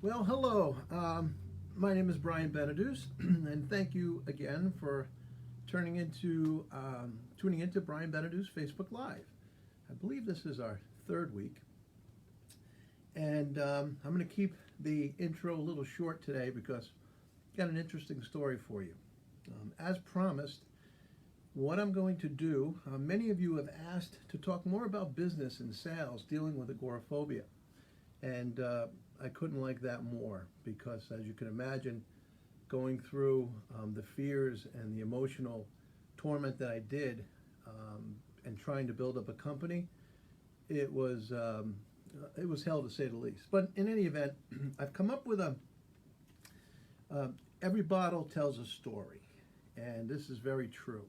Well, hello. My name is Brian Beneduce, and thank you again for tuning into Brian Beneduce Facebook Live. I believe this is our third week, and I'm going to keep the intro a little short today because I've got an interesting story for you. As promised, what I'm going to do, many of you have asked to talk more about business and sales dealing with agoraphobia. And I couldn't like that more because, as you can imagine, going through the fears and the emotional torment that I did and trying to build up a company, it was hell to say the least. But in any event, I've come up with every bottle tells a story, and this is very true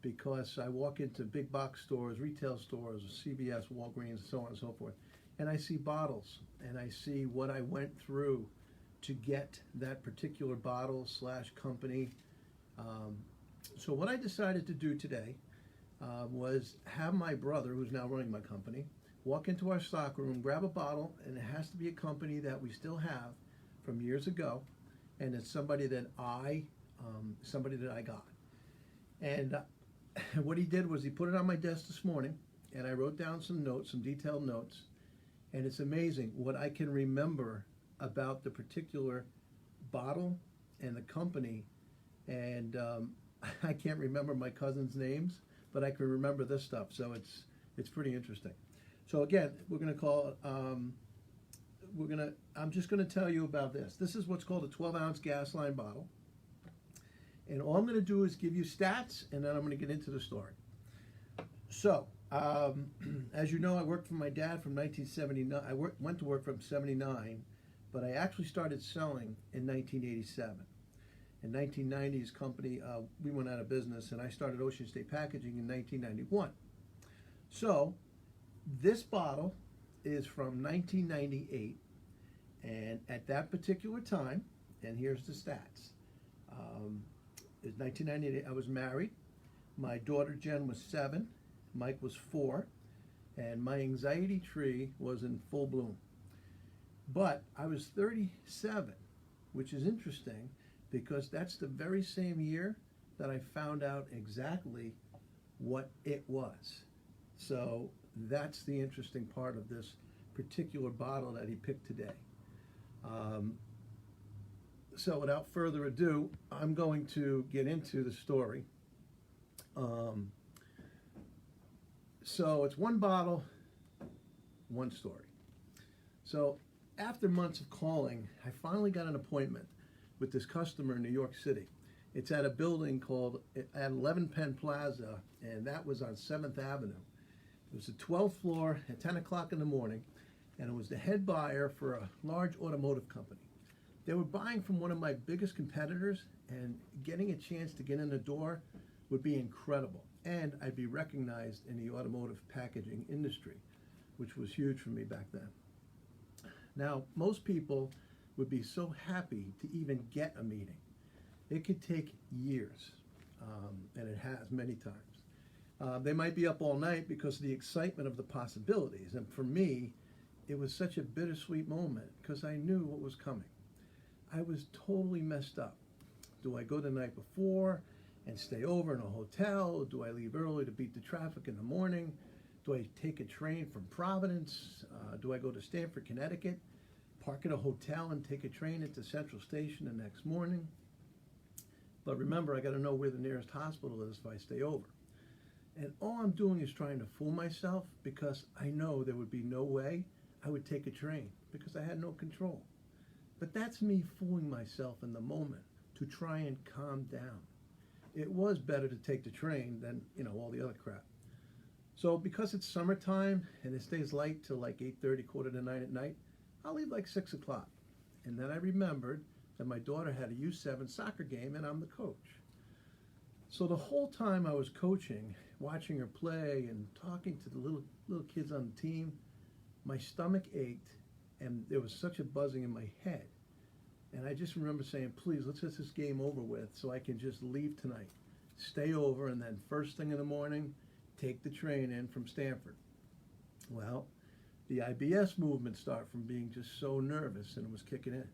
because I walk into big box stores, retail stores, CVS, Walgreens, so on and so forth, and I see bottles, and I see what I went through to get that particular bottle / company. So what I decided to do today was have my brother, who's now running my company, walk into our stock room, grab a bottle, and it has to be a company that we still have from years ago, and it's somebody that I got. And what he did was he put it on my desk this morning, and I wrote down some notes, some detailed notes. And it's amazing what I can remember about the particular bottle and the company. And I can't remember my cousins' names, but I can remember this stuff. So it's pretty interesting. So again, we're going to call it, I'm just going to tell you about this. This is what's called a 12-ounce gas line bottle. And all I'm going to do is give you stats, and then I'm going to get into the story. So, as you know, I worked for my dad from 1979. I went to work from 79, but I actually started selling in 1987. In 1990, his company, we went out of business, and I started Ocean State Packaging in 1991. So, this bottle is from 1998, and at that particular time, and here's the stats. It's 1998. I was married. My daughter Jen was 7. Mike was 4, and my anxiety tree was in full bloom. But I was 37, which is interesting because that's the very same year that I found out exactly what it was. So that's the interesting part of this particular bottle that he picked today. So without further ado, I'm going to get into the story. So it's one bottle, one story. So after months of calling, I finally got an appointment with this customer in New York City. It's at a building called at 11 Penn Plaza, and that was on 7th Avenue. It was the 12th floor at 10 o'clock in the morning, and it was the head buyer for a large automotive company. They were buying from one of my biggest competitors, and getting a chance to get in the door would be incredible. And I'd be recognized in the automotive packaging industry, which was huge for me back then. Now, most people would be so happy to even get a meeting. It could take years, and it has many times. They might be up all night because of the excitement of the possibilities. And for me, it was such a bittersweet moment because I knew what was coming. I was totally messed up. Do I go the night before and stay over in a hotel? Do I leave early to beat the traffic in the morning? Do I take a train from Providence? Do I go to Stamford, Connecticut, park at a hotel and take a train into Central Station the next morning? But remember, I got to know where the nearest hospital is if I stay over. And all I'm doing is trying to fool myself because I know there would be no way I would take a train because I had no control. But that's me fooling myself in the moment to try and calm down. It was better to take the train than, all the other crap. So because it's summertime and it stays light till like 8:30, quarter to 9 at night, I'll leave like 6 o'clock. And then I remembered that my daughter had a U7 soccer game and I'm the coach. So the whole time I was coaching, watching her play and talking to the little kids on the team, my stomach ached and there was such a buzzing in my head. And I just remember saying, please, let's get this game over with so I can just leave tonight, stay over, and then first thing in the morning, take the train in from Stamford. Well, The IBS movement started from being just so nervous, and it was kicking in.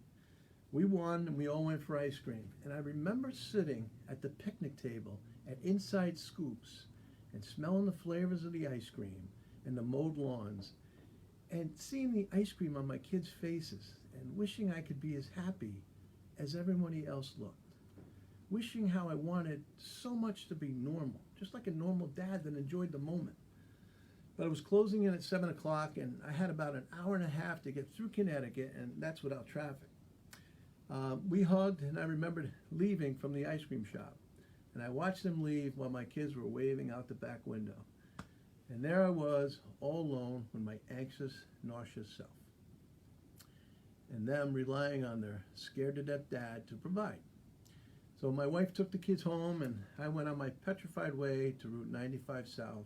We won, and we all went for ice cream. And I remember sitting at the picnic table at Inside Scoops and smelling the flavors of the ice cream and the mowed lawns and seeing the ice cream on my kids' faces and wishing I could be as happy as everybody else looked. Wishing how I wanted so much to be normal, just like a normal dad that enjoyed the moment. But it was closing in at 7 o'clock, and I had about an hour and a half to get through Connecticut, and that's without traffic. We hugged, and I remembered leaving from the ice cream shop. And I watched them leave while my kids were waving out the back window. And there I was, all alone with my anxious, nauseous self. And them relying on their scared-to-death dad to provide. So my wife took the kids home, and I went on my petrified way to Route 95 South,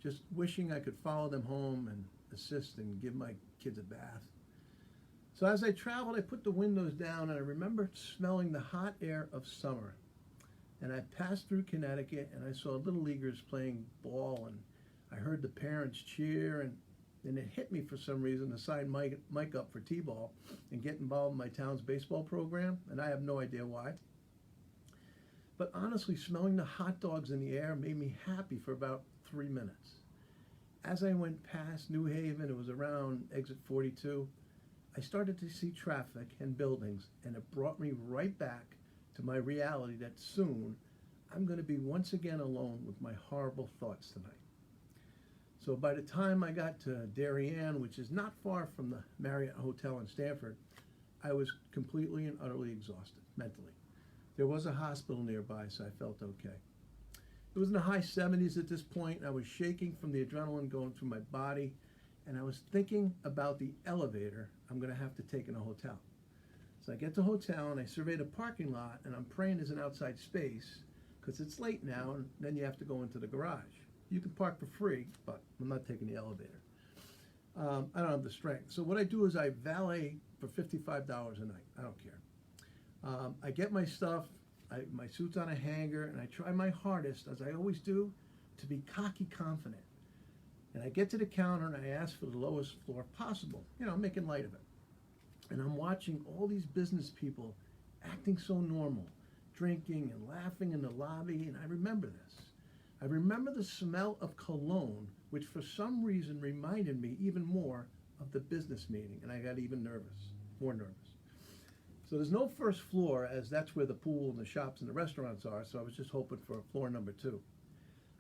just wishing I could follow them home and assist and give my kids a bath. So as I traveled, I put the windows down, and I remember smelling the hot air of summer. And I passed through Connecticut, and I saw little leaguers playing ball, and I heard the parents cheer, and it hit me for some reason to sign Mike up for T-ball and get involved in my town's baseball program, and I have no idea why. But honestly, smelling the hot dogs in the air made me happy for about 3 minutes. As I went past New Haven, it was around exit 42, I started to see traffic and buildings, and it brought me right back to my reality that soon I'm going to be once again alone with my horrible thoughts tonight. So by the time I got to Darien, which is not far from the Marriott Hotel in Stamford, I was completely and utterly exhausted mentally. There was a hospital nearby, so I felt okay. It was in the high 70s at this point, and I was shaking from the adrenaline going through my body, and I was thinking about the elevator I'm going to have to take in a hotel. So I get to the hotel, and I survey the parking lot, and I'm praying there's an outside space, because it's late now, and then you have to go into the garage. You can park for free, but I'm not taking the elevator. I don't have the strength. So what I do is I valet for $55 a night. I don't care. I get my stuff, my suit's on a hanger, and I try my hardest, as I always do, to be cocky confident. And I get to the counter, and I ask for the lowest floor possible, making light of it. And I'm watching all these business people acting so normal, drinking and laughing in the lobby, and I remember this. I remember the smell of cologne, which for some reason reminded me even more of the business meeting, and I got even nervous, more nervous. So there's no first floor, as that's where the pool and the shops and the restaurants are, so I was just hoping for floor number 2.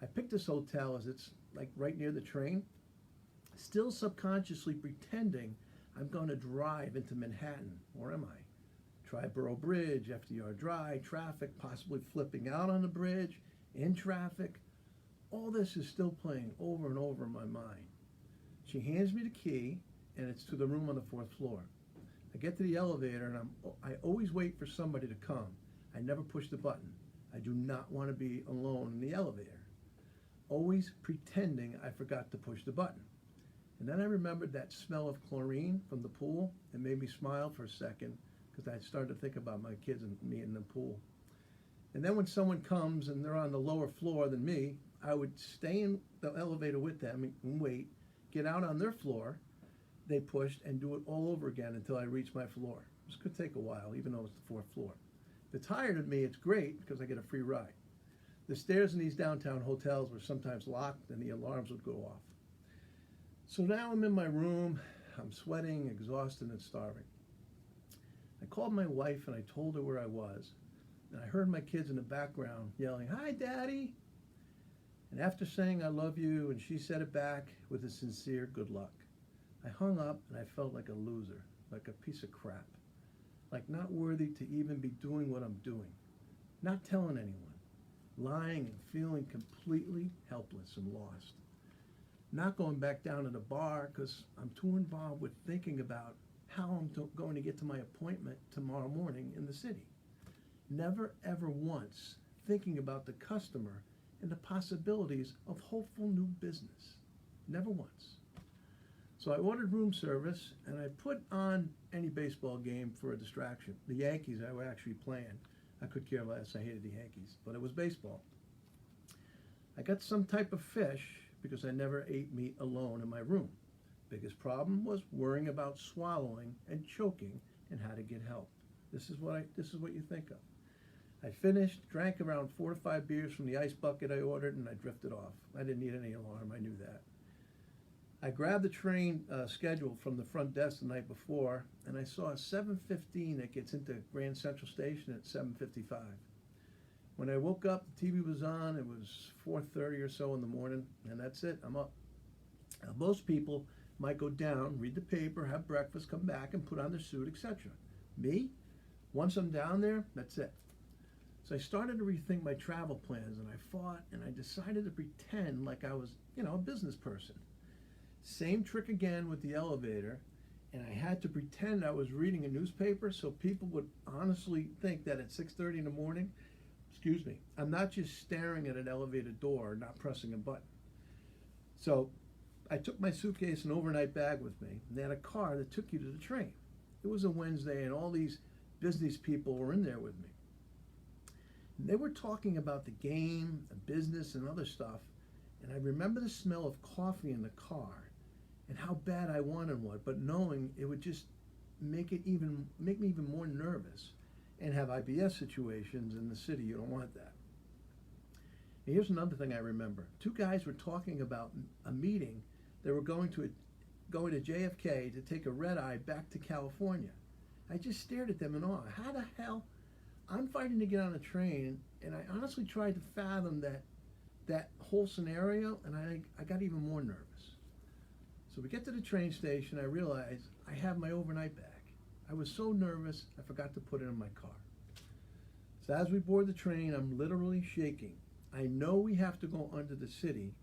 I picked this hotel as it's like right near the train, still subconsciously pretending I'm going to drive into Manhattan, or am I? Triborough Bridge, FDR Drive, traffic, possibly flipping out on the bridge, in traffic. All this is still playing over and over in my mind. She hands me the key, and it's to the room on the 4th floor. I get to the elevator, and I always wait for somebody to come. I never push the button. I do not want to be alone in the elevator. Always pretending I forgot to push the button. And then I remembered that smell of chlorine from the pool. It made me smile for a second because I started to think about my kids and me in the pool. And then when someone comes and they're on the lower floor than me, I would stay in the elevator with them and wait, get out on their floor, they pushed, and do it all over again until I reached my floor. This could take a while, even though it's the 4th floor. If they're tired of me, it's great because I get a free ride. The stairs in these downtown hotels were sometimes locked and the alarms would go off. So now I'm in my room, I'm sweating, exhausted, and starving. I called my wife and I told her where I was, and I heard my kids in the background yelling, "Hi, Daddy!" And after saying I love you, and she said it back with a sincere good luck, I hung up and I felt like a loser, like a piece of crap, like not worthy to even be doing what I'm doing, not telling anyone, lying and feeling completely helpless and lost. Not going back down to the bar because I'm too involved with thinking about how I'm going to get to my appointment tomorrow morning in the city. Never ever once thinking about the customer and the possibilities of hopeful new business. Never once. So I ordered room service and I put on any baseball game for a distraction. The Yankees I were actually playing. I could care less. I hated the Yankees, but it was baseball. I got some type of fish because I never ate meat alone in my room. Biggest problem was worrying about swallowing and choking and how to get help. This is what you think of. I finished, drank around 4 to 5 beers from the ice bucket I ordered, and I drifted off. I didn't need any alarm, I knew that. I grabbed the train schedule from the front desk the night before, and I saw a 7:15 that gets into Grand Central Station at 7:55. When I woke up, the TV was on. It was 4:30 or so in the morning, and that's it. I'm up. Now, most people might go down, read the paper, have breakfast, come back, and put on their suit, etc. Me, once I'm down there, that's it. So I started to rethink my travel plans, and I fought, and I decided to pretend like I was, a business person. Same trick again with the elevator, and I had to pretend I was reading a newspaper so people would honestly think that at 6:30 in the morning, I'm not just staring at an elevator door, not pressing a button. So I took my suitcase and overnight bag with me, and they had a car that took you to the train. It was a Wednesday, and all these business people were in there with me. And they were talking about the game, the business, and other stuff, and I remember the smell of coffee in the car and how bad I wanted one, but knowing it would just make me even more nervous and have IBS situations in the city. You don't want that. And here's another thing I remember. 2 guys were talking about a meeting. They were going to JFK to take a red eye back to California. I just stared at them in awe. How the hell? I'm fighting to get on a train, and I honestly tried to fathom that whole scenario, and I got even more nervous. So we get to the train station. I realize I have my overnight bag. I was so nervous, I forgot to put it in my car. So as we board the train, I'm literally shaking. I know we have to go under the city,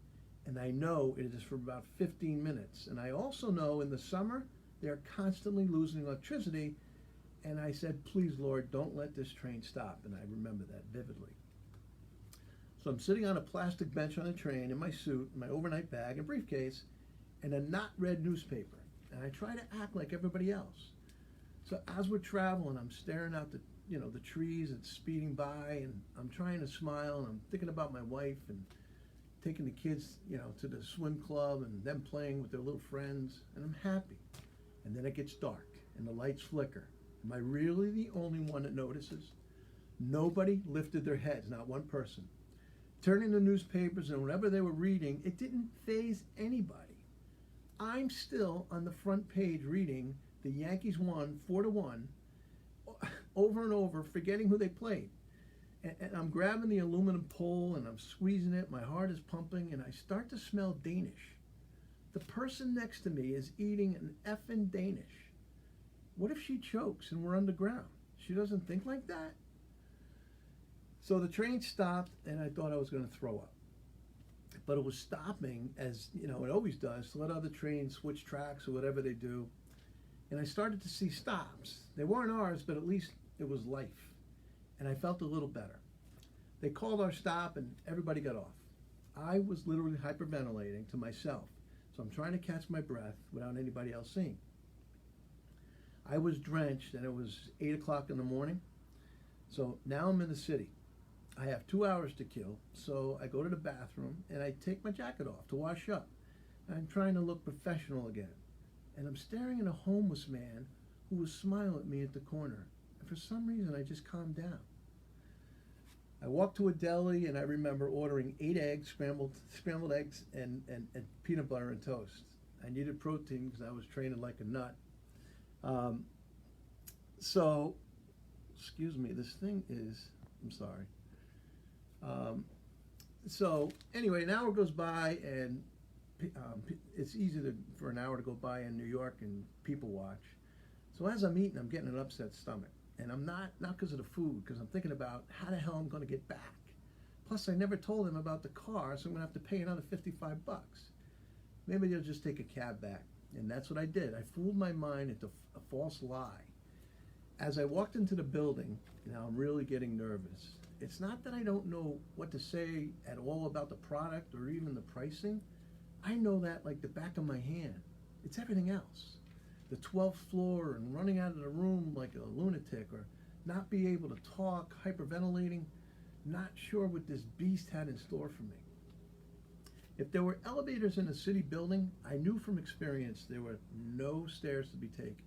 and I know it is for about 15 minutes. And I also know in the summer, they're constantly losing electricity. And I said, please, Lord, don't let this train stop. And I remember that vividly. So I'm sitting on a plastic bench on the train in my suit, my overnight bag and briefcase, and a not read newspaper. And I try to act like everybody else. So as we're traveling, I'm staring out the trees and speeding by, and I'm trying to smile, and I'm thinking about my wife and taking the kids, to the swim club and them playing with their little friends, and I'm happy. And then it gets dark and the lights flicker. Am I really the only one that notices? Nobody lifted their heads, not one person. Turning the newspapers and whatever they were reading, it didn't faze anybody. I'm still on the front page reading the Yankees won 4-1 over and over, forgetting who they played. And I'm grabbing the aluminum pole and I'm squeezing it. My heart is pumping and I start to smell Danish. The person next to me is eating an effing Danish. What if she chokes and we're underground? She doesn't think like that? So the train stopped and I thought I was going to throw up. But it was stopping, as it always does, to let other trains switch tracks or whatever they do. And I started to see stops. They weren't ours, but at least it was life. And I felt a little better. They called our stop and everybody got off. I was literally hyperventilating to myself. So I'm trying to catch my breath without anybody else seeing. I was drenched and it was 8 o'clock in the morning. So now I'm in the city. I have 2 hours to kill. So I go to the bathroom and I take my jacket off to wash up. I'm trying to look professional again. And I'm staring at a homeless man who was smiling at me at the corner. And for some reason, I just calmed down. I walked to a deli and I remember ordering 8 eggs, scrambled eggs, and peanut butter and toast. I needed protein because I was training like a nut. Excuse me, this thing is, I'm sorry. So anyway, an hour goes by and it's easy for an hour to go by in New York and people watch. So as I'm eating, I'm getting an upset stomach. And I'm not because of the food, because I'm thinking about how the hell I'm going to get back. Plus, I never told them about the car, so I'm going to have to pay another $55. Maybe they'll just take a cab back. And that's what I did. I fooled my mind into a false lie. As I walked into the building, now I'm really getting nervous. It's not that I don't know what to say at all about the product or even the pricing. I know that like the back of my hand. It's everything else. The 12th floor and running out of the room like a lunatic, or not be able to talk, hyperventilating, not sure what this beast had in store for me. If there were elevators in a city building, I knew from experience there were no stairs to be taken.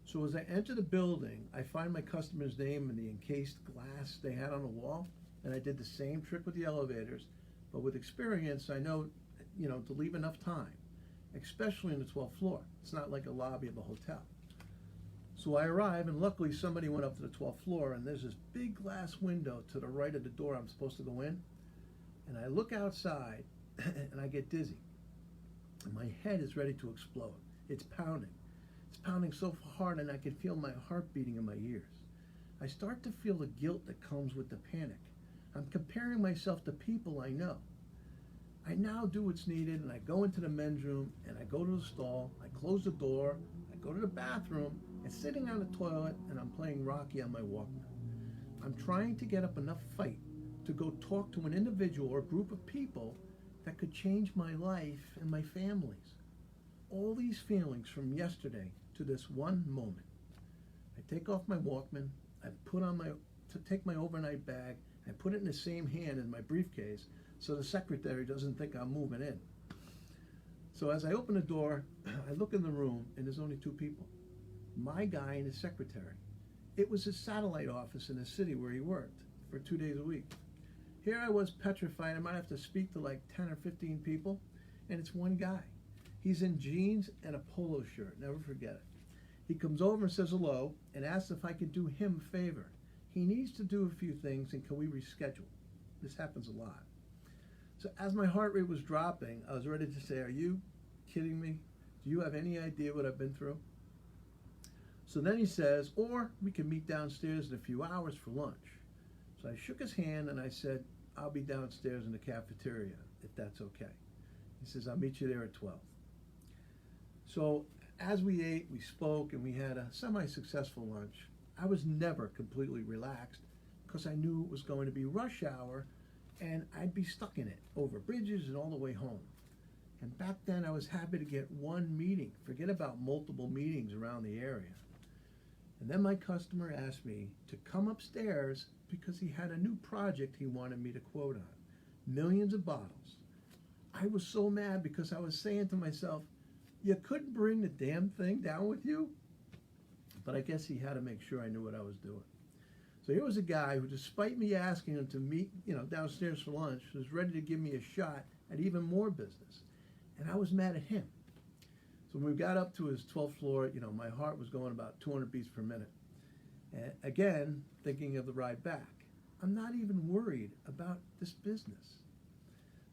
So as I enter the building, I find my customer's name in the encased glass they had on the wall, and I did the same trick with the elevators, but with experience, I know, to leave enough time, especially on the 12th floor. It's not like a lobby of a hotel. So I arrive, and luckily somebody went up to the 12th floor, and there's this big glass window to the right of the door I'm supposed to go in, and I look outside, and I get dizzy. And my head is ready to explode. It's pounding. It's pounding so hard, and I can feel my heart beating in my ears. I start to feel the guilt that comes with the panic. I'm comparing myself to people I know. I now do what's needed, and I go into the men's room, and I go to the stall, I close the door, I go to the bathroom, and sitting on the toilet, and I'm playing Rocky on my Walkman. I'm trying to get up enough fight to go talk to an individual or group of people that could change my life and my family's. All these feelings from yesterday to this one moment. I take off my Walkman, I take my overnight bag, I put it in the same hand as my briefcase so the secretary doesn't think I'm moving in. So as I open the door, I look in the room, and there's only two people. My guy and his secretary. It was his satellite office in the city where he worked for 2 days a week. Here I was petrified. I might have to speak to like 10 or 15 people, and it's one guy. He's in jeans and a polo shirt, never forget it. He comes over and says hello and asks if I could do him a favor. He needs to do a few things, and can we reschedule? This happens a lot. So as my heart rate was dropping, I was ready to say, are you kidding me? Do you have any idea what I've been through? So then he says, or we can meet downstairs in a few hours for lunch. So I shook his hand and I said, I'll be downstairs in the cafeteria, if that's okay. He says, I'll meet you there at 12. So as we ate, we spoke, and we had a semi-successful lunch. I was never completely relaxed because I knew it was going to be rush hour and I'd be stuck in it over bridges and all the way home. And back then I was happy to get one meeting, forget about multiple meetings around the area. And then my customer asked me to come upstairs because he had a new project he wanted me to quote on. Millions of bottles. I was so mad because I was saying to myself, you couldn't bring the damn thing down with you? But I guess he had to make sure I knew what I was doing. So here was a guy who, despite me asking him to meet, downstairs for lunch, was ready to give me a shot at even more business. And I was mad at him. So when we got up to his 12th floor, my heart was going about 200 beats per minute. And again, thinking of the ride back. I'm not even worried about this business.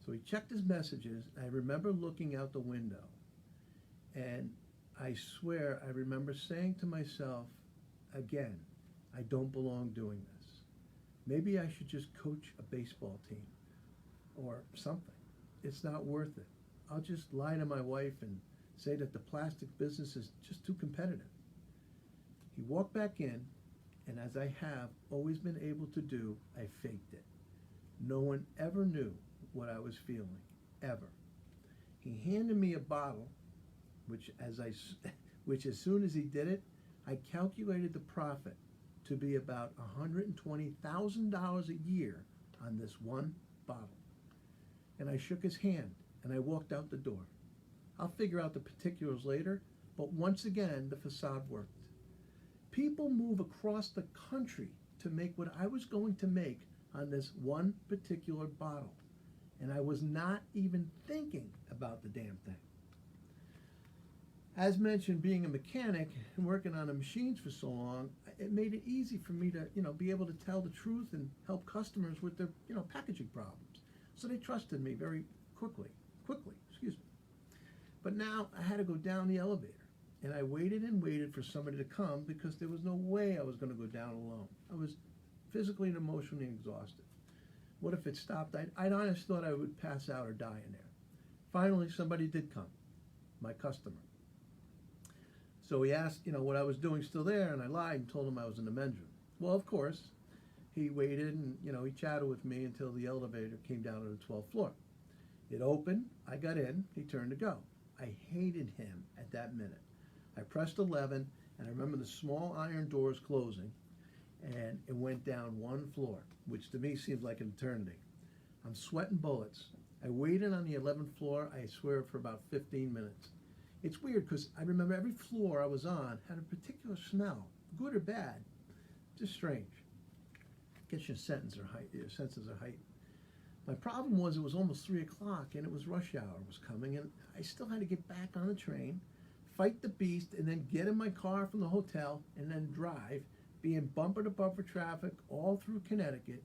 So he checked his messages. I remember looking out the window. And I swear I remember saying to myself, again, I don't belong doing this. Maybe I should just coach a baseball team or something. It's not worth it. I'll just lie to my wife and say that the plastic business is just too competitive. He walked back in, and as I have always been able to do, I faked it. No one ever knew what I was feeling, ever. He handed me a bottle, which as soon as he did it, I calculated the profit to be about $120,000 a year on this one bottle. And I shook his hand, and I walked out the door. I'll figure out the particulars later, but once again, the facade worked. People move across the country to make what I was going to make on this one particular bottle, and I was not even thinking about the damn thing. As mentioned, being a mechanic and working on the machines for so long, it made it easy for me to, be able to tell the truth and help customers with their, packaging problems. So they trusted me very quickly, excuse me. But now I had to go down the elevator, and I waited and waited for somebody to come because there was no way I was going to go down alone. I was physically and emotionally exhausted. What if it stopped? I honestly thought I would pass out or die in there. Finally, somebody did come, my customer. So he asked, what I was doing still there, and I lied and told him I was in the men's room. Well, of course, he waited and, he chatted with me until the elevator came down to the 12th floor. It opened, I got in, he turned to go. I hated him at that minute. I pressed 11, and I remember the small iron doors closing, and it went down one floor, which to me seemed like an eternity. I'm sweating bullets, I waited on the 11th floor, I swear, for about 15 minutes. It's weird because I remember every floor I was on had a particular smell, good or bad. Just strange. Gets your senses are heightened. My problem was it was almost 3 o'clock and it was rush hour was coming, and I still had to get back on the train, fight the beast, and then get in my car from the hotel and then drive, being bumper to bumper traffic all through Connecticut.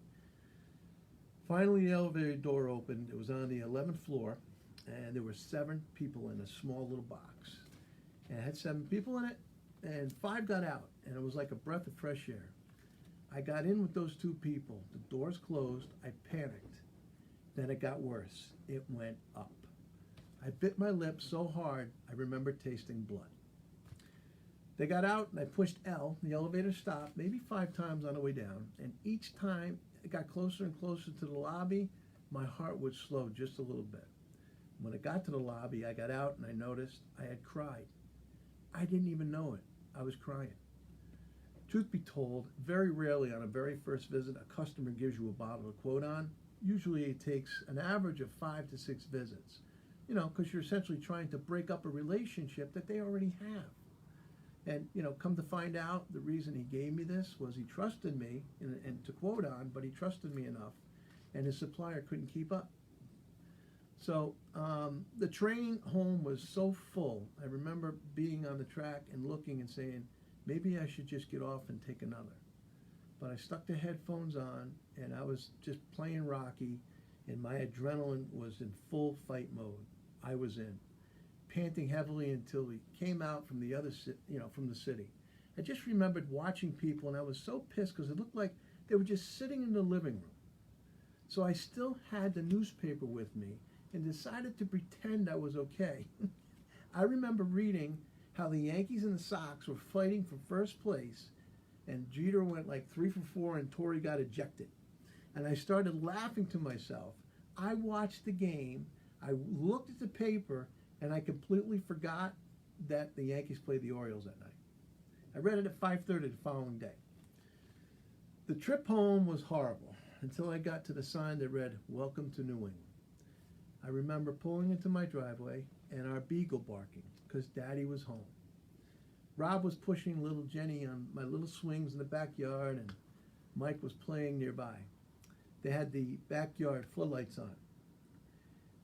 Finally, the elevator door opened. It was on the 11th floor, and there were 7 people in a small little box. And it had 7 people in it, and 5 got out, and it was like a breath of fresh air. I got in with those 2 people. The doors closed. I panicked. Then it got worse. It went up. I bit my lip so hard, I remember tasting blood. They got out, and I pushed L. The elevator stopped maybe 5 times on the way down, and each time it got closer and closer to the lobby, my heart would slow just a little bit. When it got to the lobby, I got out and I noticed I had cried. I didn't even know it. I was crying. Truth be told, very rarely on a very first visit, a customer gives you a bottle to quote on. Usually it takes an average of 5 to 6 visits, because you're essentially trying to break up a relationship that they already have. And, come to find out, the reason he gave me this was he trusted me, and to quote on, but he trusted me enough, and his supplier couldn't keep up. So the train home was so full. I remember being on the track and looking and saying, maybe I should just get off and take another. But I stuck the headphones on, and I was just playing Rocky, and my adrenaline was in full fight mode. I was in, panting heavily until we came out from from the city. I just remembered watching people, and I was so pissed because it looked like they were just sitting in the living room. So I still had the newspaper with me and decided to pretend I was okay. I remember reading how the Yankees and the Sox were fighting for first place, and Jeter went like 3 for 4 and Torrey got ejected. And I started laughing to myself. I watched the game, I looked at the paper, and I completely forgot that the Yankees played the Orioles that night. I read it at 5:30 the following day. The trip home was horrible until I got to the sign that read, "Welcome to New England." I remember pulling into my driveway and our beagle barking because Daddy was home. Rob was pushing little Jenny on my little swings in the backyard, and Mike was playing nearby. They had the backyard floodlights on.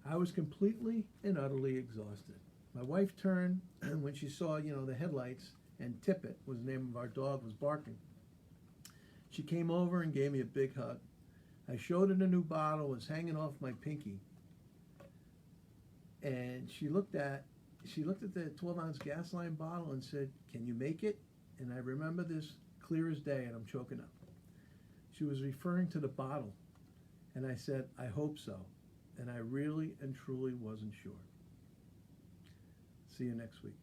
I was completely and utterly exhausted. My wife turned when she saw, the headlights, and Tippett was the name of our dog, was barking. She came over and gave me a big hug. I showed her the new bottle was hanging off my pinky, and she looked at the 12-ounce gas line bottle and said, "Can you make it?" And I remember this clear as day, and I'm choking up. She was referring to the bottle, and I said, "I hope so." And I really and truly wasn't sure. See you next week.